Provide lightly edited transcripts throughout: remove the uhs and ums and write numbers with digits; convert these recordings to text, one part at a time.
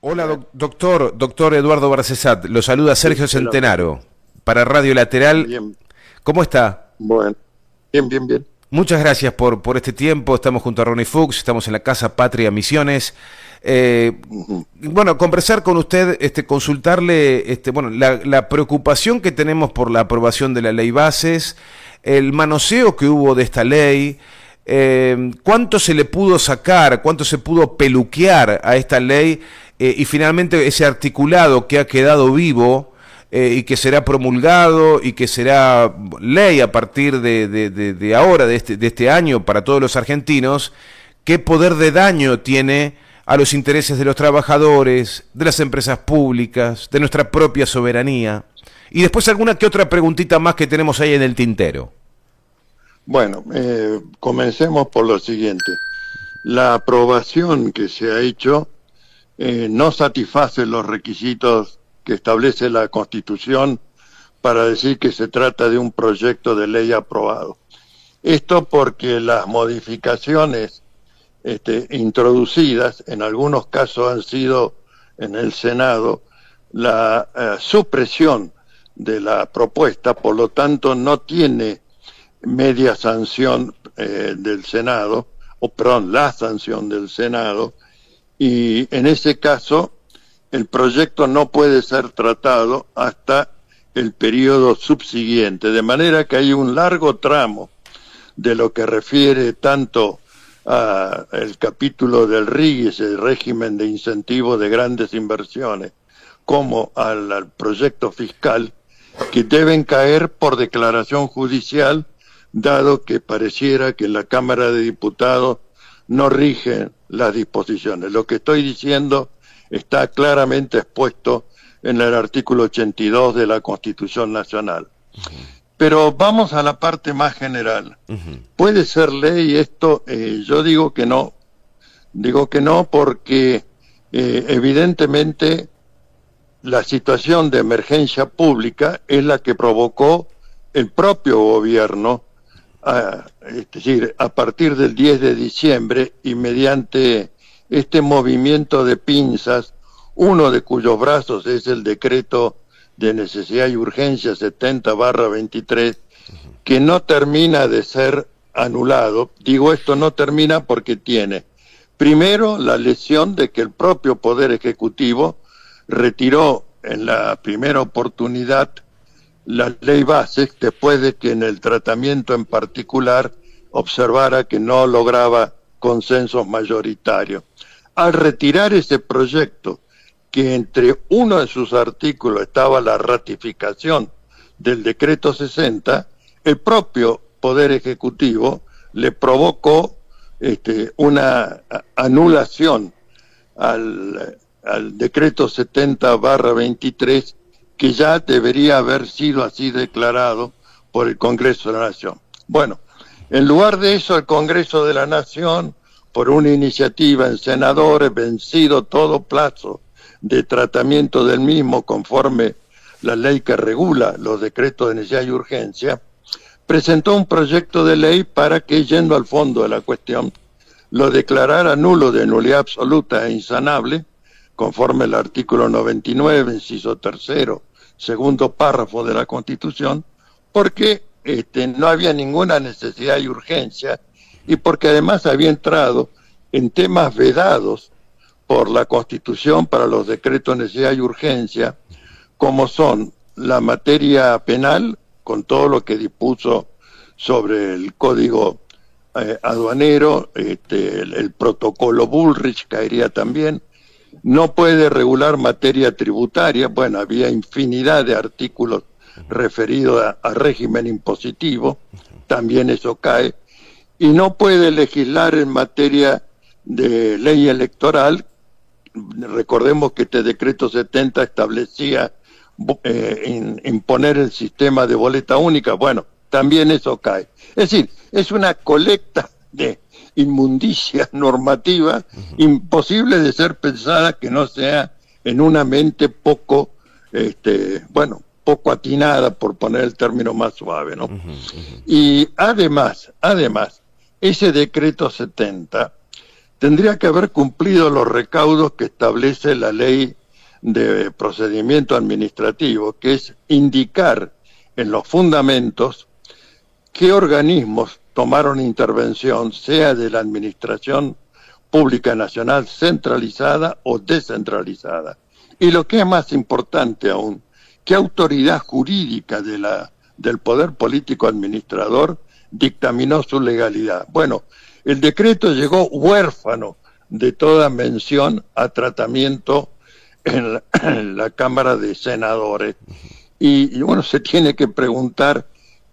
Hola, doctor Eduardo Barcesat. Lo saluda Sí, Sergio hola. Centenaro para Radio Lateral. Bien, ¿Cómo está? bueno, bien. Muchas gracias por este tiempo. Estamos junto a Ronnie Fuchs, estamos en la Casa Patria Misiones. Ujú. Bueno, conversar con usted, consultarle, bueno, la preocupación que tenemos por la aprobación de la ley bases, el manoseo que hubo de esta ley, cuánto se le pudo sacar, cuánto se pudo peluquear a esta ley, y finalmente ese articulado que ha quedado vivo, y que será promulgado y que será ley a partir de ahora, de este año para todos los argentinos. ¿Qué poder de daño tiene a los intereses de los trabajadores, de las empresas públicas, de nuestra propia soberanía? Y después alguna que otra preguntita más que tenemos ahí en el tintero. Bueno, comencemos por lo siguiente. La aprobación que se ha hecho no satisface los requisitos que establece la Constitución para decir que se trata de un proyecto de ley aprobado. Esto porque las modificaciones introducidas, en algunos casos han sido en el Senado, la supresión de la propuesta, por lo tanto no tiene media sanción del Senado, o perdón, la sanción del Senado, y en ese caso el proyecto no puede ser tratado hasta el periodo subsiguiente, de manera que hay un largo tramo de lo que refiere tanto al capítulo del RIGIS, el régimen de incentivo de grandes inversiones, como al proyecto fiscal, que deben caer por declaración judicial, dado que pareciera que en la Cámara de Diputados no rigen las disposiciones. Lo que estoy diciendo está claramente expuesto en el artículo 82 de la Constitución Nacional. Pero vamos a la parte más general. ¿Puede ser ley esto? Yo digo que no. Digo que no porque evidentemente la situación de emergencia pública es la que provocó el propio gobierno, es decir, a partir del 10 de diciembre y mediante este movimiento de pinzas, uno de cuyos brazos es el decreto de necesidad y urgencia 70/23, que no termina de ser anulado. Digo esto no termina porque tiene, primero, la lesión de que el propio Poder Ejecutivo retiró en la primera oportunidad la ley base, después de que en el tratamiento en particular observara que no lograba consensos mayoritarios. Al retirar ese proyecto, que entre uno de sus artículos estaba la ratificación del decreto 60, el propio Poder Ejecutivo le provocó una anulación al decreto 70/23, que ya debería haber sido así declarado por el Congreso de la Nación. Bueno, en lugar de eso, el Congreso de la Nación, por una iniciativa en senadores, vencido todo plazo de tratamiento del mismo conforme la ley que regula los decretos de necesidad y urgencia, presentó un proyecto de ley para que, yendo al fondo de la cuestión, lo declarara nulo, de nulidad absoluta e insanable, conforme el artículo 99, inciso tercero, segundo párrafo de la Constitución, porque no había ninguna necesidad y urgencia, y porque además había entrado en temas vedados por la Constitución para los decretos de necesidad y urgencia, como son la materia penal, con todo lo que dispuso sobre el código aduanero, el protocolo Bullrich caería también. No puede regular materia tributaria, bueno, había infinidad de artículos referidos a régimen impositivo, también eso cae, y no puede legislar en materia de ley electoral. Recordemos que este decreto 70 establecía imponer el sistema de boleta única, bueno, también eso cae. Es decir, es una colecta de inmundicia normativa imposible de ser pensada que no sea en una mente poco, poco atinada, por poner el término más suave, ¿no? Y además, ese decreto 70 tendría que haber cumplido los recaudos que establece la ley de procedimiento administrativo, que es indicar en los fundamentos qué organismos tomaron intervención, sea de la Administración Pública Nacional centralizada o descentralizada. Y lo que es más importante aún, qué autoridad jurídica del Poder Político Administrador dictaminó su legalidad. Bueno, el decreto llegó huérfano de toda mención a tratamiento en la Cámara de Senadores. Y uno se tiene que preguntar,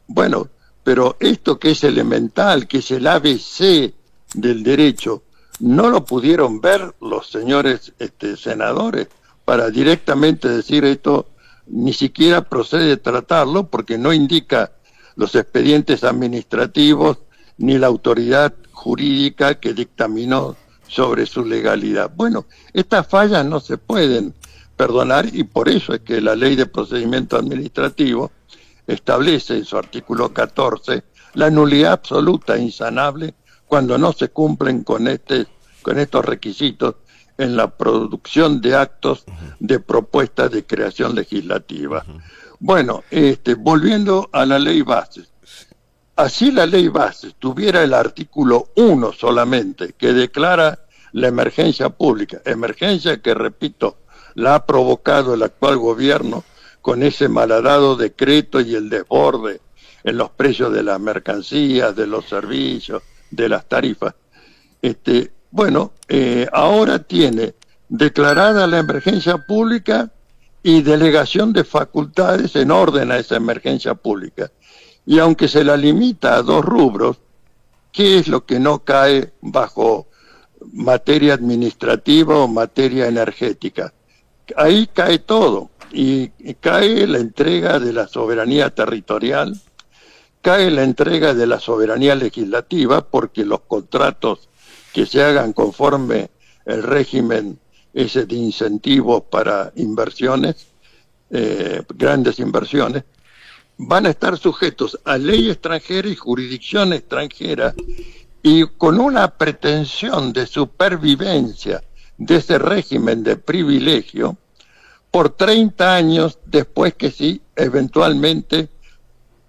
bueno, pero esto que es elemental, que es el ABC del derecho, ¿no lo pudieron ver los señores senadores para directamente decir esto? Ni siquiera procede tratarlo porque no indica los expedientes administrativos ni la autoridad jurídica que dictaminó sobre su legalidad. Bueno, estas fallas no se pueden perdonar y por eso es que la Ley de Procedimiento Administrativo establece en su artículo 14 la nulidad absoluta e insanable cuando no se cumplen con estos requisitos en la producción de actos de propuestas de creación legislativa. Bueno, volviendo a la ley base, así la ley base tuviera el artículo 1 solamente, que declara la emergencia pública, emergencia que, repito, la ha provocado el actual gobierno con ese malhadado decreto y el desborde en los precios de las mercancías, de los servicios, de las tarifas. Ahora tiene declarada la emergencia pública y delegación de facultades en orden a esa emergencia pública. Y aunque se la limita a 2 rubros, ¿qué es lo que no cae bajo materia administrativa o materia energética? Ahí cae todo, y cae la entrega de la soberanía territorial, cae la entrega de la soberanía legislativa, porque los contratos que se hagan conforme el régimen ese de incentivos para inversiones, grandes inversiones, van a estar sujetos a ley extranjera y jurisdicción extranjera, y con una pretensión de supervivencia de ese régimen de privilegio por 30 años después que sí, eventualmente,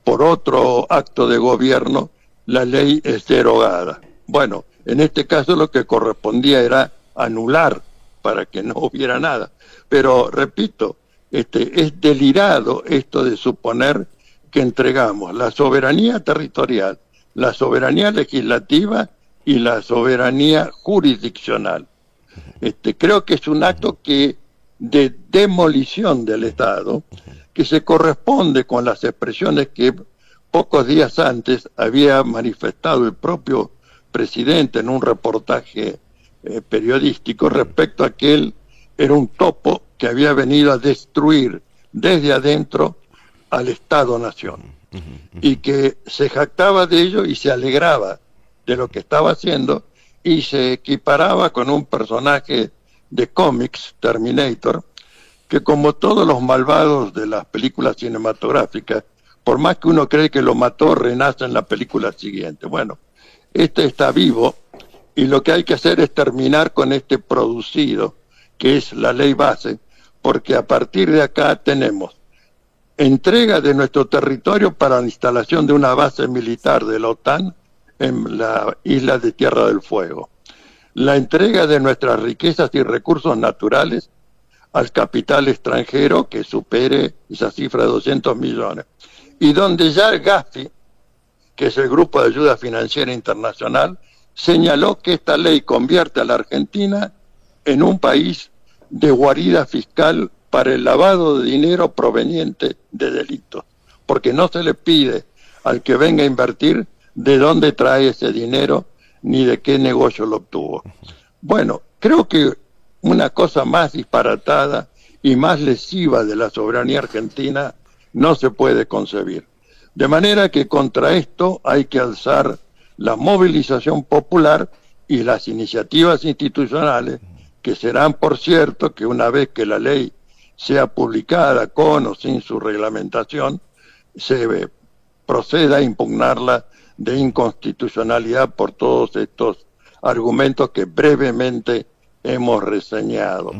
por otro acto de gobierno, la ley es derogada. Bueno, en este caso lo que correspondía era anular para que no hubiera nada. Pero, repito, es delirado esto de suponer que entregamos la soberanía territorial, la soberanía legislativa y la soberanía jurisdiccional. Creo que es un acto de demolición del Estado, que se corresponde con las expresiones que pocos días antes había manifestado el propio presidente en un reportaje periodístico respecto a que él era un topo que había venido a destruir desde adentro al Estado-Nación, y que se jactaba de ello y se alegraba de lo que estaba haciendo, y se equiparaba con un personaje de cómics, Terminator, que como todos los malvados de las películas cinematográficas, por más que uno cree que lo mató, renace en la película siguiente. Bueno, está vivo, y lo que hay que hacer es terminar con este producido, que es la ley base, porque a partir de acá tenemos entrega de nuestro territorio para la instalación de una base militar de la OTAN en la isla de Tierra del Fuego, la entrega de nuestras riquezas y recursos naturales al capital extranjero que supere esa cifra de 200 millones, y donde ya el Gafi, que es el Grupo de Ayuda Financiera Internacional, señaló que esta ley convierte a la Argentina en un país de guarida fiscal para el lavado de dinero proveniente de delitos, porque no se le pide al que venga a invertir de dónde trae ese dinero ni de qué negocio lo obtuvo. Bueno, creo que una cosa más disparatada y más lesiva de la soberanía argentina no se puede concebir. De manera que contra esto hay que alzar la movilización popular y las iniciativas institucionales, que serán, por cierto, que una vez que la ley sea publicada con o sin su reglamentación, se proceda a impugnarla de inconstitucionalidad por todos estos argumentos que brevemente hemos reseñado.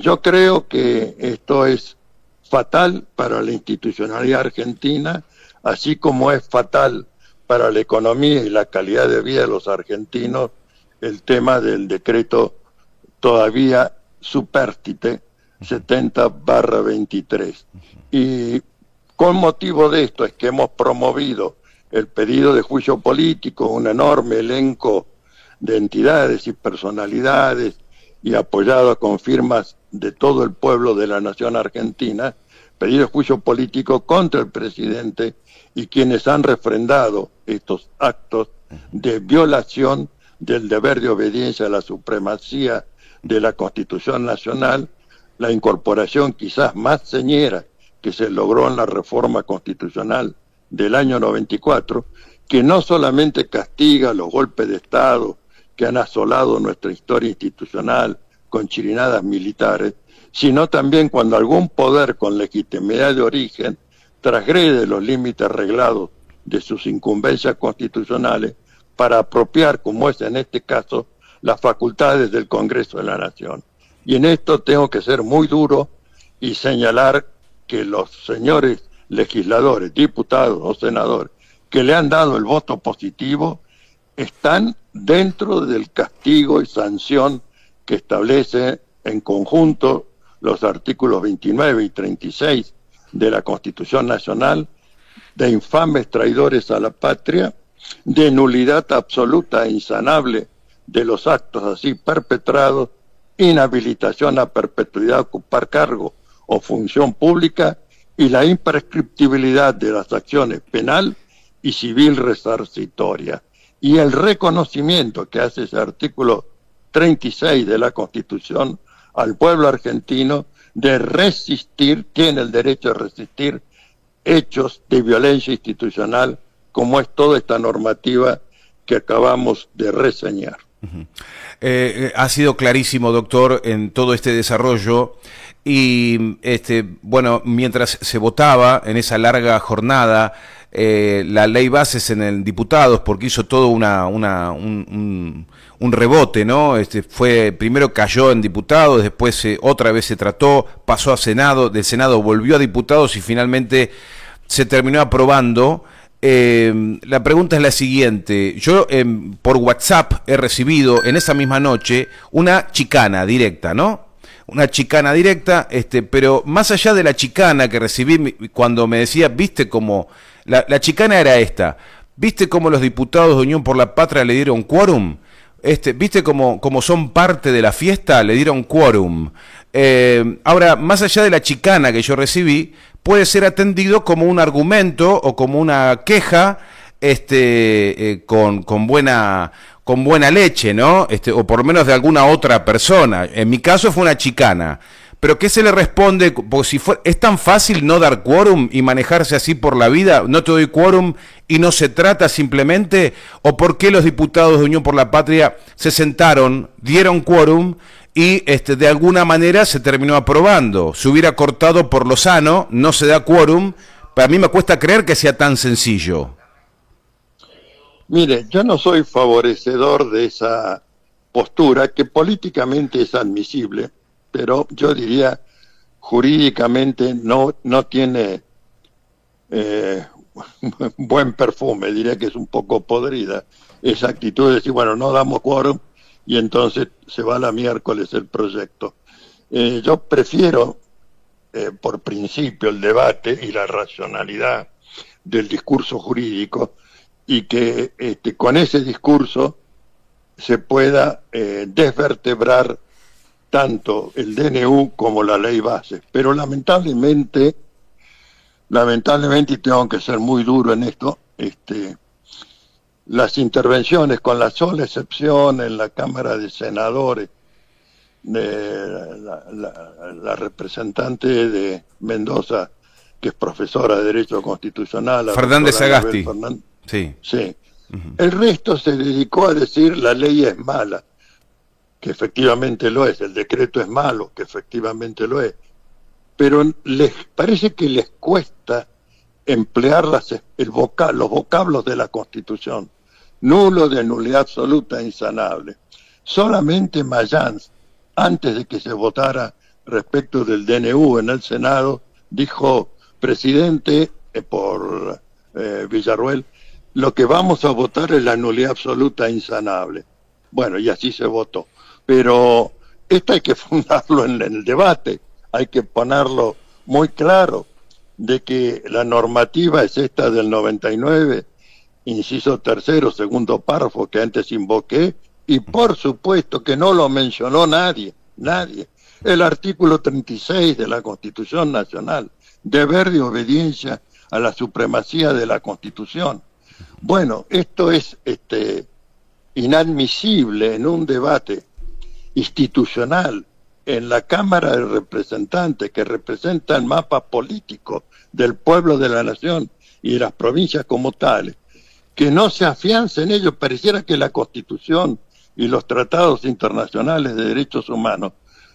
Yo creo que esto es fatal para la institucionalidad argentina, así como es fatal para la economía y la calidad de vida de los argentinos el tema del decreto todavía supérstite 70/23. Y con motivo de esto es que hemos promovido el pedido de juicio político, un enorme elenco de entidades y personalidades, y apoyado con firmas de todo el pueblo de la nación argentina, pedido de juicio político contra el presidente y quienes han refrendado estos actos de violación del deber de obediencia a la supremacía de la Constitución Nacional, la incorporación quizás más señera que se logró en la reforma constitucional del año 94, que no solamente castiga los golpes de Estado que han asolado nuestra historia institucional con chirinadas militares, sino también cuando algún poder con legitimidad de origen transgrede los límites reglados de sus incumbencias constitucionales para apropiar, como es en este caso, las facultades del Congreso de la Nación. Y en esto tengo que ser muy duro y señalar que los señores legisladores, diputados o senadores que le han dado el voto positivo están dentro del castigo y sanción que establece en conjunto los artículos 29 y 36 de la Constitución Nacional, de infames traidores a la patria, de nulidad absoluta e insanable de los actos así perpetrados, inhabilitación a perpetuidad a ocupar cargo o función pública y la imprescriptibilidad de las acciones penal y civil resarcitoria. Y el reconocimiento que hace ese artículo 36 de la Constitución al pueblo argentino de resistir, tiene el derecho de resistir hechos de violencia institucional, como es toda esta normativa que acabamos de reseñar. Ha sido clarísimo, doctor, en todo este desarrollo. Y bueno, mientras se votaba en esa larga jornada la ley bases en el diputados, porque hizo todo un rebote, ¿no? Primero cayó en diputados, después otra vez se trató, pasó a Senado, del Senado volvió a diputados y finalmente se terminó aprobando. La pregunta es la siguiente. Yo por WhatsApp he recibido en esa misma noche una chicana directa, ¿no? Una chicana directa, pero más allá de la chicana que recibí cuando me decía, viste cómo, la chicana era esta, viste cómo los diputados de Unión por la Patria le dieron quórum, viste cómo son parte de la fiesta, le dieron quórum. Ahora, más allá de la chicana que yo recibí, puede ser atendido como un argumento o como una queja con buena leche, ¿no? O por lo menos de alguna otra persona. En mi caso fue una chicana. Pero ¿qué se le responde? Porque si es tan fácil no dar quórum y manejarse así por la vida, no te doy quórum y no se trata simplemente, o por qué los diputados de Unión por la Patria se sentaron, dieron quórum y de alguna manera se terminó aprobando. Se hubiera cortado por lo sano, no se da quórum, pero a mí me cuesta creer que sea tan sencillo. Mire, yo no soy favorecedor de esa postura que políticamente es admisible, pero yo diría jurídicamente no tiene buen perfume, diría que es un poco podrida esa actitud de decir, bueno, no damos quórum y entonces se va a la miércoles el proyecto. Yo prefiero, por principio, el debate y la racionalidad del discurso jurídico, y que con ese discurso se pueda desvertebrar tanto el DNU como la ley base. Pero lamentablemente, y tengo que ser muy duro en esto, las intervenciones, con la sola excepción en la Cámara de Senadores, de la representante de Mendoza, que es profesora de Derecho Constitucional, Fernández Sagasti. Sí. Uh-huh. El resto se dedicó a decir la ley es mala, que efectivamente lo es, el decreto es malo, que efectivamente lo es, pero les parece que les cuesta emplear los vocablos de la Constitución. nulo, de nulidad absoluta e insanable. Solamente Mayans, antes de que se votara respecto del DNU en el Senado, dijo: presidente, por Villarruel, lo que vamos a votar es la nulidad absoluta e insanable. Bueno, y así se votó. Pero esto hay que fundarlo en el debate, hay que ponerlo muy claro, de que la normativa es esta del 99, inciso tercero, segundo párrafo que antes invoqué, y por supuesto que no lo mencionó nadie. El artículo 36 de la Constitución Nacional, deber de obediencia a la supremacía de la Constitución. Bueno, esto es inadmisible en un debate institucional en la Cámara de Representantes, que representa el mapa político del pueblo de la nación y de las provincias como tales, que no se afiance en ello. Pareciera que la Constitución y los tratados internacionales de derechos humanos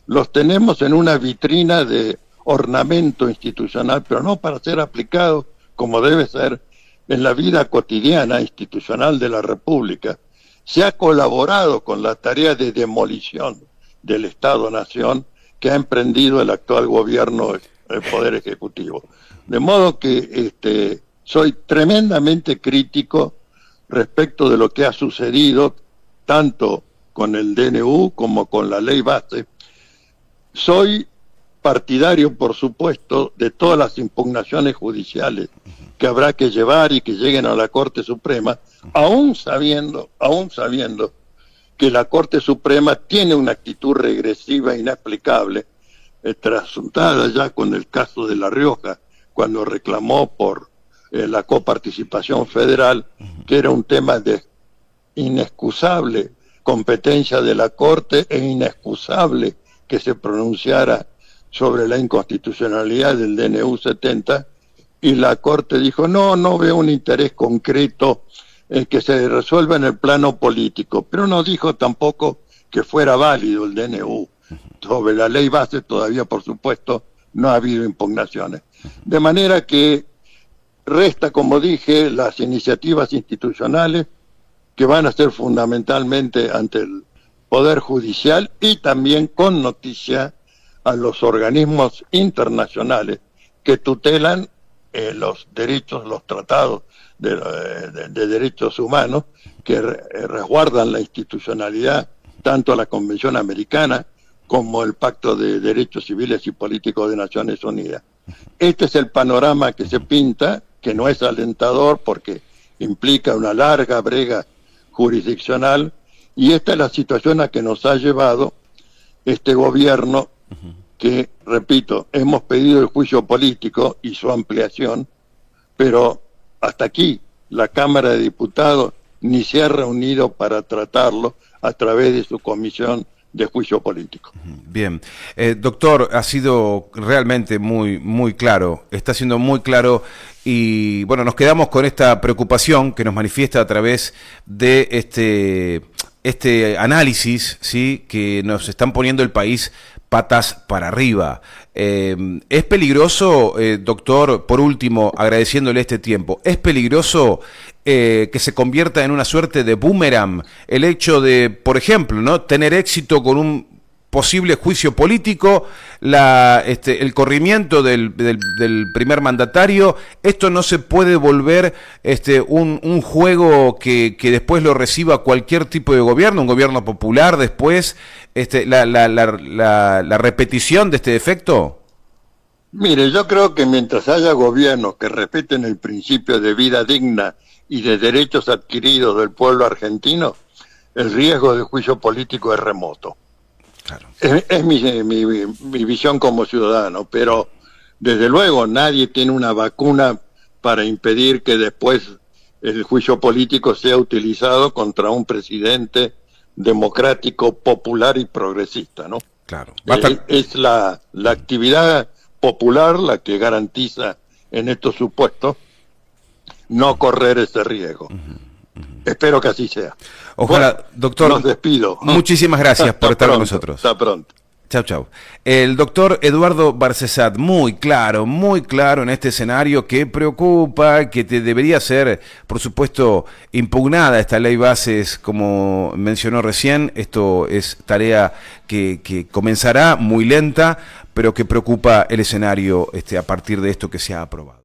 los tenemos en una vitrina de ornamento institucional, pero no para ser aplicados como debe ser en la vida cotidiana institucional de la República. Se ha colaborado con la tarea de demolición del Estado-Nación que ha emprendido el actual gobierno, el Poder Ejecutivo. De modo que soy tremendamente crítico respecto de lo que ha sucedido, tanto con el DNU como con la ley base. Soy partidario, por supuesto, de todas las impugnaciones judiciales que habrá que llevar y que lleguen a la Corte Suprema, aún sabiendo que la Corte Suprema tiene una actitud regresiva e inexplicable, trasuntada ya con el caso de La Rioja, cuando reclamó por la coparticipación federal, que era un tema de inexcusable competencia de la Corte e inexcusable que se pronunciara sobre la inconstitucionalidad del DNU 70, y la Corte dijo: no veo un interés concreto en que se resuelva en el plano político, pero no dijo tampoco que fuera válido el DNU. Sobre la ley base todavía, por supuesto, no ha habido impugnaciones. De manera que resta, como dije, las iniciativas institucionales, que van a ser fundamentalmente ante el Poder Judicial, y también con noticia a los organismos internacionales que tutelan los derechos, los tratados de derechos humanos, que resguardan la institucionalidad, tanto la Convención Americana como el Pacto de Derechos Civiles y Políticos de Naciones Unidas. Este es el panorama que se pinta, que no es alentador porque implica una larga brega jurisdiccional, y esta es la situación a que nos ha llevado este gobierno, que, repito, hemos pedido el juicio político y su ampliación, pero hasta aquí la Cámara de Diputados ni se ha reunido para tratarlo a través de su comisión de juicio político. Bien, doctor, ha sido realmente muy claro, está siendo muy claro, y bueno, nos quedamos con esta preocupación que nos manifiesta a través de este análisis, ¿sí?, que nos están poniendo el país patas para arriba. Es peligroso, doctor, por último, agradeciéndole este tiempo, es peligroso que se convierta en una suerte de boomerang el hecho de, por ejemplo, ¿no?, tener éxito con un posible juicio político, el corrimiento del primer mandatario. Esto no se puede volver un juego que después lo reciba cualquier tipo de gobierno, un gobierno popular después, la repetición de este efecto. Mire, yo creo que mientras haya gobiernos que respeten el principio de vida digna y de derechos adquiridos del pueblo argentino, el riesgo de juicio político es remoto. Claro. Es mi visión como ciudadano, pero desde luego nadie tiene una vacuna para impedir que después el juicio político sea utilizado contra un presidente democrático, popular y progresista, ¿no? Claro. Es la actividad popular la que garantiza en estos supuestos no correr ese riesgo. Espero que así sea. Ojalá, bueno, doctor. Los despido. Muchísimas gracias por estar con nosotros. Hasta pronto. Chau, chau. El doctor Eduardo Barcesat, muy claro en este escenario que preocupa, que debería ser, por supuesto, impugnada esta ley bases, como mencionó recién. Esto es tarea que comenzará muy lenta, pero que preocupa el escenario a partir de esto que se ha aprobado.